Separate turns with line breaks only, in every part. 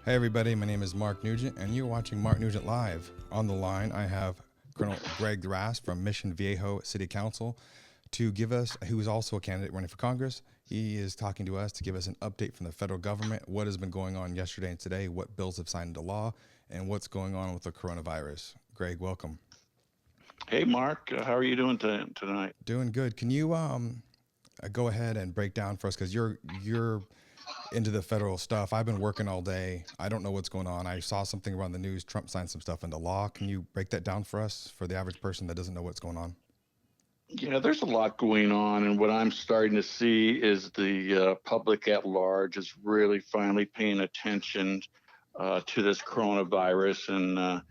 Hey everybody, my name is Mark Nugent, and you're watching Mark Nugent Live. On the line, I have Colonel Greg Raths from Mission Viejo City Council to give us, who is also a candidate running for Congress. He is talking to us to give us an update from the federal government, what has been going on yesterday and today, what bills have signed into law, and what's going on with the coronavirus. Greg, welcome.
Hey, Mark, how are you doing tonight?
Doing good. Can you go ahead and break down for us, because you're into the federal stuff. I've been working all day. I don't know what's going on. I saw something around the news. Trump signed some stuff into law. Can you break that down for us, for the average person that doesn't know what's going on?
Yeah, there's a lot going on, and what I'm starting to see is the public at large is really finally paying attention to this coronavirus, and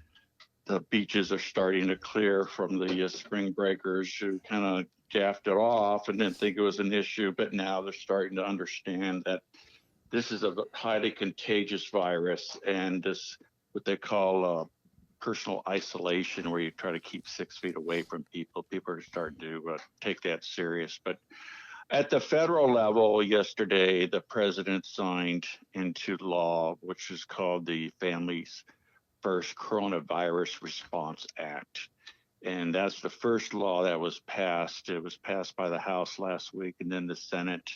the beaches are starting to clear from the spring breakers who kind of gaffed it off and didn't think it was an issue, but now they're starting to understand that this is a highly contagious virus, and this what they call personal isolation, where you try to keep 6 feet away from people. People are starting to take that serious. But at the federal level, yesterday, the president signed into law, which is called the Families First Coronavirus Response Act. And that's the first law that was passed. It was passed by the House last week, and then the Senate.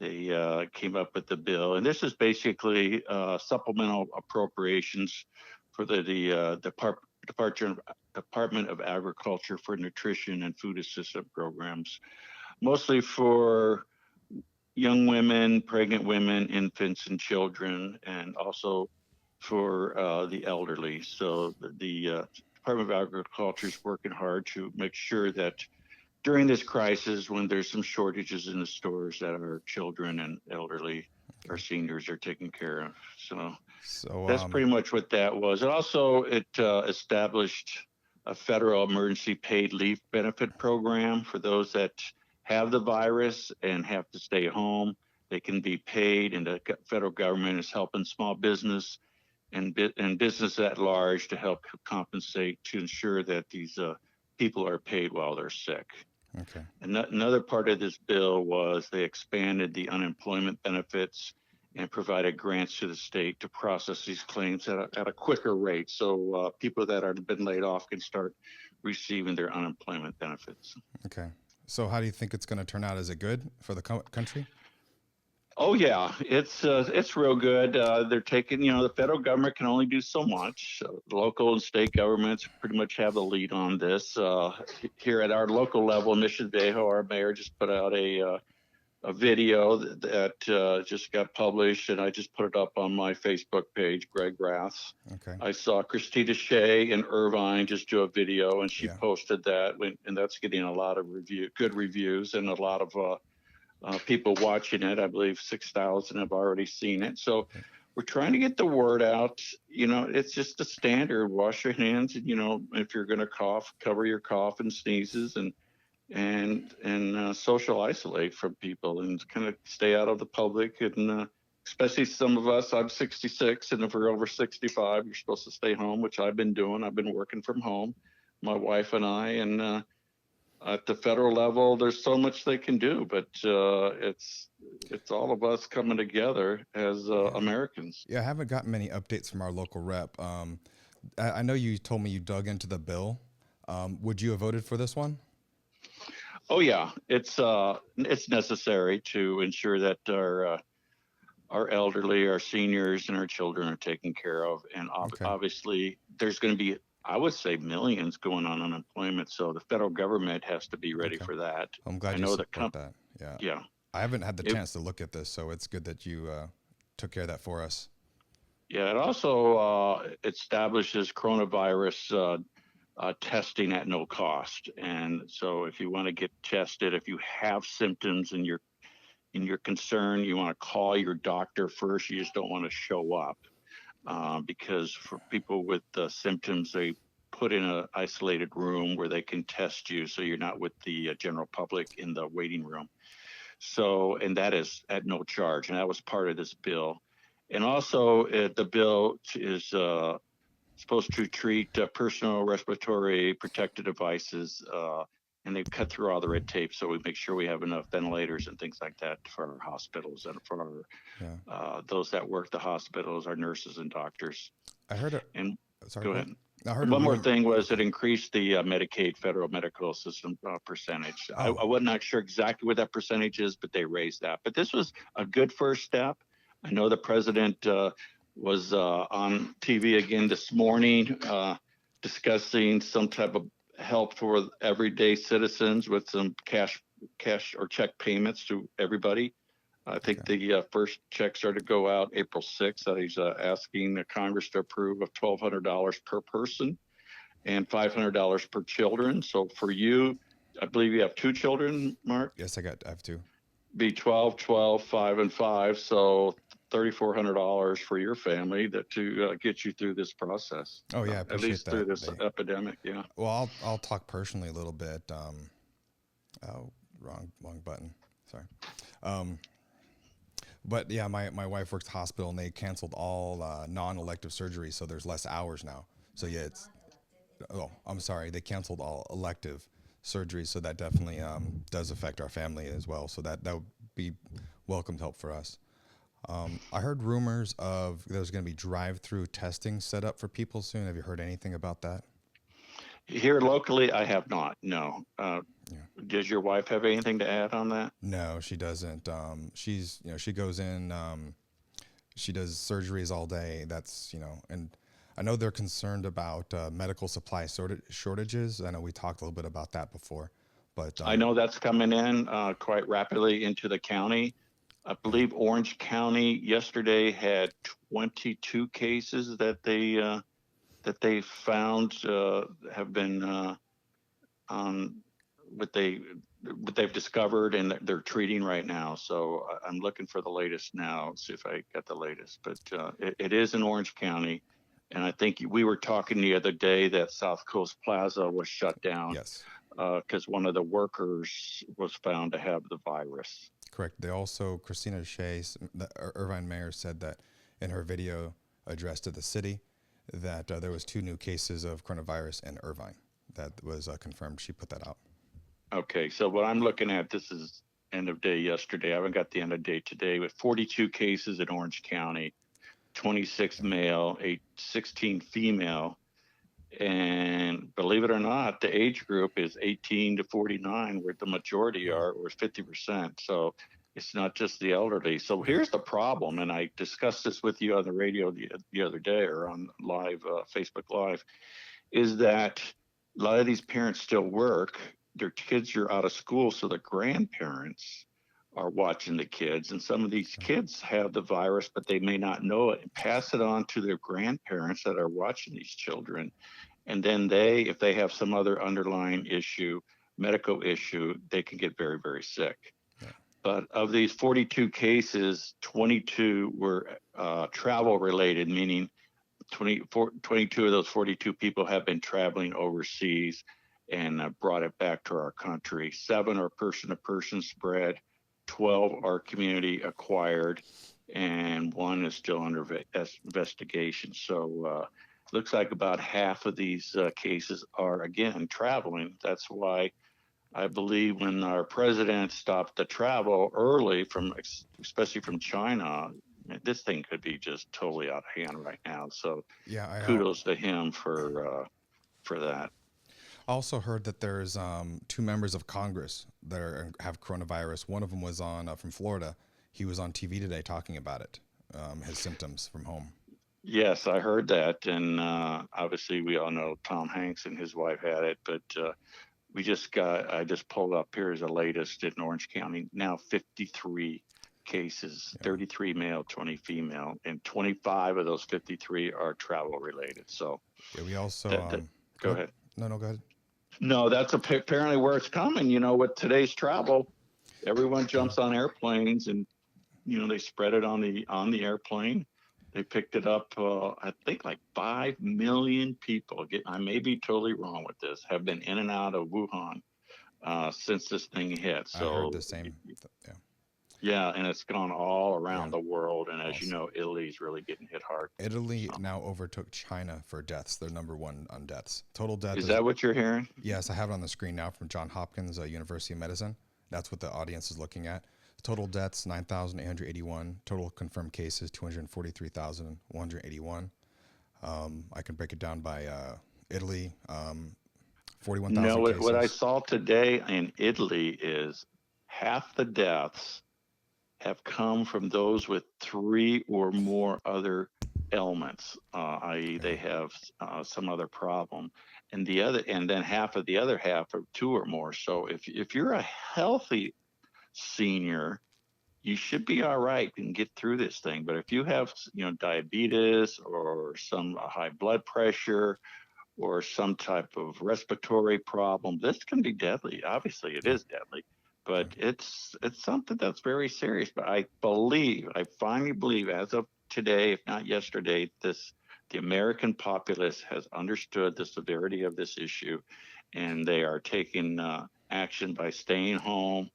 They came up with the bill, and this is basically supplemental appropriations for the Department of Agriculture for nutrition and food assistance programs, mostly for young women, pregnant women, infants, and children, and also for the elderly. So the Department of Agriculture is working hard to make sure that during this crisis, when there's some shortages in the stores, that our children and elderly, our
Okay.
seniors are taken care of. So
So,
that's pretty much what that was. And also, it established a federal emergency paid leave benefit program for those that have the virus and have to stay home. They can be paid, and the federal government is helping small business and business at large to help compensate to ensure that these people are paid while they're sick.
okay.
Another part of this bill was they expanded the unemployment benefits and provided grants to the state to process these claims at a quicker rate. So people that have been laid off can start receiving their unemployment benefits.
Okay. So, how do you think it's going to turn out? Is it good for the country?
Oh yeah, it's real good. They're taking, the federal government can only do so much. Local and state governments pretty much have the lead on this. Here at our local level, Mission Viejo, our mayor just put out a video that just got published, and I just put it up on my Facebook page, Greg Raths.
Okay.
I saw Christina Shea in Irvine just do a video, and she
Yeah.
posted that, and that's getting a lot of good reviews, and a lot of people watching it. I believe 6,000 have already seen it. So we're trying to get the word out. It's just a standard: wash your hands, and if you're going to cough, cover your cough and sneezes, and social isolate from people, and kind of stay out of the public. And especially some of us, I'm 66, and if we're over 65, you're supposed to stay home, which I've been doing. I've been working from home, my wife and I, and at the federal level, there's so much they can do, but it's all of us coming together as
Yeah.
Americans.
Yeah. I haven't gotten many updates from our local rep. I know you told me you dug into the bill. Would you have voted for this one?
Oh yeah, it's necessary to ensure that our elderly, our seniors, and our children are taken care of. And
Okay.
obviously, there's going to be, I would say, millions going on unemployment. So the federal government has to be ready
Okay.
for that.
I'm
I
glad you
know that,
support that. Yeah.
yeah,
I haven't had the
it,
chance to look at this, so it's good that you took care of that for us.
yeah, it also establishes coronavirus testing at no cost. And so, if you want to get tested, if you have symptoms and you're concerned, you want to call your doctor first. You just don't want to show up. Because for people with symptoms, they put in an isolated room where they can test you, so you're not with the general public in the waiting room. So, and that is at no charge, and that was part of this bill. And also, the bill is supposed to treat personal respiratory protective devices and they've cut through all the red tape, so we make sure we have enough ventilators and things like that for our hospitals and for our
Yeah.
those that work the hospitals, our nurses and doctors.
I heard a
And
sorry,
go
go ahead.
ahead.
I heard a
One more
room.
thing was it increased the Medicaid federal medical system percentage.
Oh,
I was not sure exactly what that percentage is, but they raised that. But this was a good first step. I know the president was on TV again this morning discussing some type of help for everyday citizens with some cash or check payments to everybody. I think
okay.
the first check started to go out April 6th. That he's asking the Congress to approve of $1,200 per person and $500 per children. So for you, I believe you have two children, Mark.
Yes, I have two.
Be 12, 12, 5, and 5. So $3,400 for your family that to get you through this process,
Oh yeah, I
at
appreciate
least through
that.
this epidemic. Yeah.
Well, I'll talk personally a little bit. Oh, wrong button. Sorry. Um, but yeah, my wife works hospital and they canceled all non-elective surgeries, so there's less hours now. So yeah, it's oh, I'm sorry, they canceled all elective surgeries, so that definitely does affect our family as well. So that would be welcomed help for us. I heard rumors of there's going to be drive-through testing set up for people soon. Have you heard anything about that?
Here locally, I have not. No.
Yeah.
Does your wife have anything to add on that?
No, she doesn't. She goes in. She does surgeries all day. That's and I know they're concerned about medical supply shortages. I know we talked a little bit about that before, but
I know that's coming in quite rapidly into the county. I
yeah,
believe Orange County yesterday had 22 cases that they found have been on what they've discovered and they're treating right now. So I'm looking for the latest now. See if I got the latest, but it is in Orange County, and I think we were talking the other day that South Coast Plaza was shut down
yes,
because one of the workers was found to have the virus.
correct. They also Christina Shea, the Irvine mayor, said that in her video addressed to the city that there was 2 new cases of coronavirus in Irvine. That was confirmed. She put that out.
Okay, so what I'm looking at, this is end of day yesterday. I haven't got the end of day today, but 42 cases in Orange County, 26
Yeah.
male, 16 female. And believe it or not, the age group is 18 to 49, where the majority
Oh,
are, or 50%. So it's not just the elderly. So
yeah.
here's the problem, and I discussed this with you on the radio the other day or on live Facebook Live, is that a lot of these parents still work. Their kids are out of school, so the grandparents are watching the kids. And some of these
Yeah.
kids have the virus, but they may not know it and pass it on to their grandparents that are watching these children. And then they, if they have some other underlying issue, medical issue, they can get very, very sick.
Yeah.
But of these 42 cases, 22 were travel related, meaning 22 of those 42 people have been traveling overseas and brought it back to our country. 7 are person to person spread, 12 are community acquired, and 1 is still under investigation. So looks like about half of these cases are again traveling. That's why I believe when our president stopped the travel early from, especially from China, this thing could be just totally out of hand right now. So
Yeah,
kudos to him for that.
I also heard that there's 2 members of Congress that have coronavirus. One of them was on from Florida. He was on TV today talking about it, his symptoms from home.
Yes, I heard that, and obviously we all know Tom Hanks and his wife had it, but I just pulled up here is the latest in Orange County. Now 53 cases,
Yeah,
33 male, 20 female, and 25 of those 53 are travel related. So
yeah. We also
that
go
go
ahead.
ahead.
No, go ahead.
No, that's apparently where it's coming. You know, with today's travel, everyone
Yeah,
jumps on airplanes, and they spread it on the airplane. They picked it up. I think like 5 million people. I may be totally wrong with this. Have been in and out of Wuhan since this thing hit.
I heard
So
the same. Yeah.
Yeah, and it's gone all
Yeah.
around the world. And as you
Also,
know, Italy's really getting hit hard.
Italy
So,
now overtook China for deaths. They're number one on deaths. Total death
is
is,
that what you're hearing?
yes, I have it on the screen now from John Hopkins University of Medicine. That's what the audience is looking at. Total deaths 9,881. Total confirmed cases 243,181. I can break it down by Italy,
No,
41,000
what I
cases.
saw today in Italy is half the deaths have come from those with three or more other ailments, i.e.,
Okay.
they have some other problem, and then half of the other half are two or more. So if you're a healthy senior, you should be all right and get through this thing. But if you have, diabetes or some high blood pressure or some type of respiratory problem, this can be deadly. Obviously, it
Yeah.
is deadly, but
Okay.
it's something that's very serious. But I finally believe, as of today, if not yesterday, the American populace has understood the severity of this issue, and they are taking action by staying home,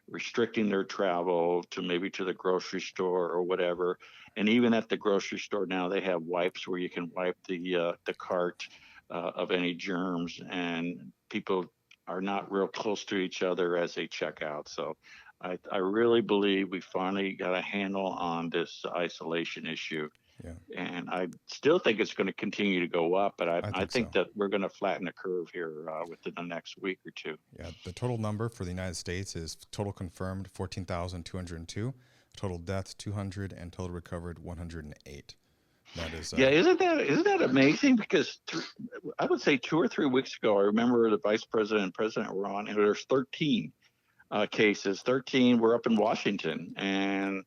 restricting their travel to maybe to the grocery store or whatever. And even at the grocery store now, they have wipes where you can wipe the cart of any germs, and people are not real close to each other as they check out. So I really believe we finally got a handle on this isolation issue.
Yeah.
And I still think it's going to continue to go up, but
I
I
think
think
so.
that we're going to flatten the curve here within the next week or two.
Yeah. The total number for the United States is total confirmed 14,202, total deaths 200, and total recovered 108. That is,
Yeah, isn't that amazing? Because I would say 2 or 3 weeks ago, I remember the vice president and president were on, and there's 13 cases. 13 were up in Washington, and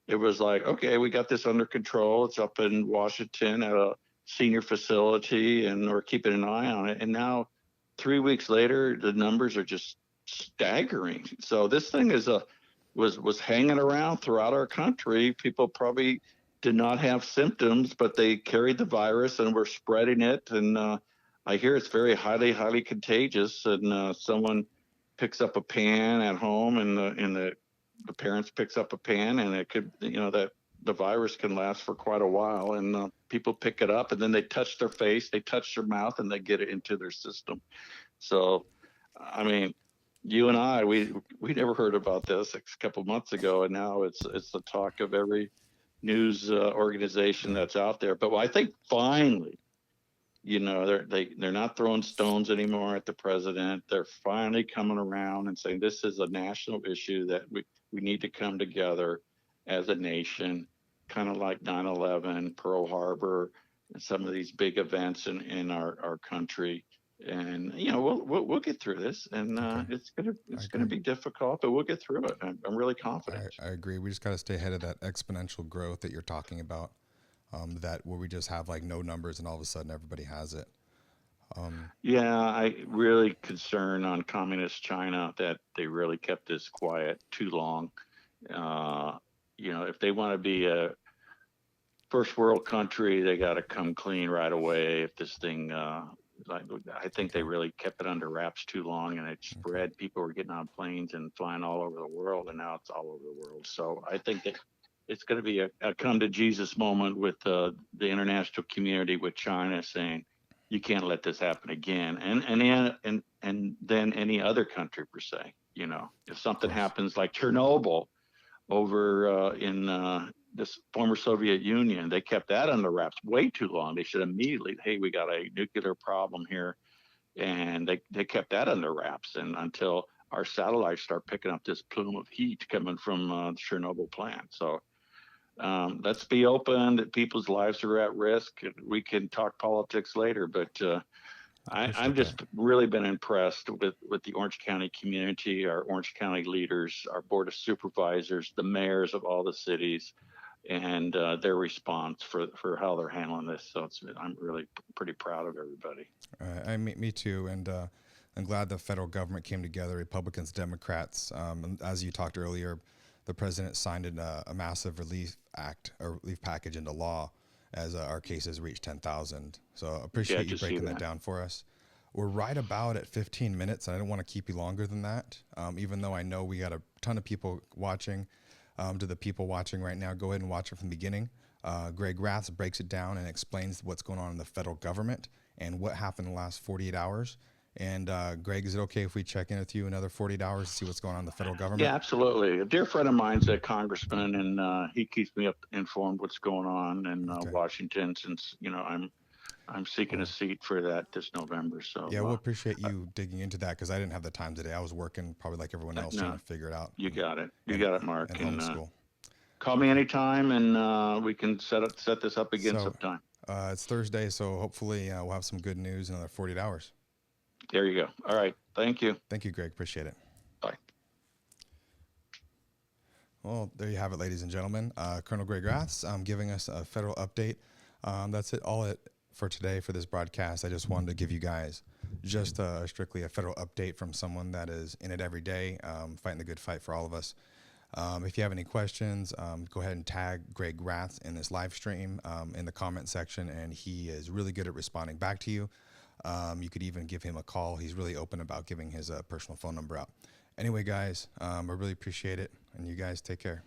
it was like, okay, we got this under control. It's up in Washington at a senior facility, and we're keeping an eye on it. And now, 3 weeks later, the numbers are just staggering. So this thing was hanging around throughout our country. People probably did not have symptoms, but they carried the virus and were spreading it. And I hear it's very highly contagious. And someone picks up a pan at home, and the parents picks up a pan, and it could, that the virus can last for quite a while, and people pick it up, and then they touch their face, they touch their mouth, and they get it into their system. So, I mean, you and I, we never heard about this a couple months ago, and now it's the talk of every news organization
yeah.
that's out there. But I think finally, they're not throwing stones anymore at the president. They're finally coming around and saying this is a national issue that we need to come together as a nation, kind of like 9/11, Pearl Harbor, and some of these big events in our country. And we'll get through this, and
Okay.
it's gonna
I
it's gonna
agree.
be difficult, but we'll get through it. I'm really confident.
I agree. We just got to stay ahead of that exponential growth that you're talking about. That where we just have like no numbers and all of a sudden everybody has it. Um,
Yeah, I really concerned on communist China that they really kept this quiet too long. Uh, if they want to be a first world country, they got to come clean right away. If this thing, like, I think they
okay.
really kept it under wraps too long, and it
Okay.
spread. People were getting on planes and flying all over the world, and now it's all over the world. So I think that it's going to be a come to Jesus moment with the international community, with China saying, "You can't let this happen again," and then any other country per se. If
Of
something
course.
happens like Chernobyl over in this former Soviet Union, they kept that under wraps way too long. They should immediately, hey, we got a nuclear problem here, and they kept that under wraps, and until our satellites start picking up this plume of heat coming from the Chernobyl plant. So let's be open that people's lives are at risk. We can talk politics later, but
I
I'm
appreciate that.
just really been impressed with the Orange County community, our Orange County leaders, our board of supervisors, the mayors of all the cities, and their response for how they're handling this. So I'm really pretty proud of everybody.
Me too, and I'm glad the federal government came together, Republicans, Democrats. And as you talked earlier, the president signed a massive relief act or relief package into law as our cases reached 10,000. So
Yeah,
appreciate you
to see
breaking that
that.
down for us. We're right about at 15 minutes, and I don't want to keep you longer than that, even though I know we got a ton of people watching. To the people watching right now, go ahead and watch it from the beginning. Greg Raths breaks it down and explains what's going on in the federal government and what happened in the last 48 hours. And Greg, is it okay if we check in with you another 48 hours to see what's going on in the federal government?
Yeah, absolutely. A dear friend of mine's a congressman, and he keeps me up informed what's going on in
Okay.
Washington. Since I'm seeking a seat for that this November. So
yeah, we'll appreciate you digging into that because I didn't have the time today. I was working probably like everyone else trying to figure it out.
You got it. You
and,
got it, Mark.
And homeschool.
Call me anytime, and we can set this up again sometime.
It's Thursday, so hopefully we'll have some good news in another 48 hours.
There you go. All right. Thank you.
Thank you, Greg. Appreciate it.
Bye.
Well, there you have it, ladies and gentlemen. Colonel Greg Raths giving us a federal update. That's it for today for this broadcast. I just wanted to give you guys just strictly a federal update from someone that is in it every day, fighting the good fight for all of us. If you have any questions, go ahead and tag Greg Raths in this live stream in the comment section, and he is really good at responding back to you. You could even give him a call. He's really open about giving his personal phone number out. Anyway, guys, I really appreciate it, and you guys take care.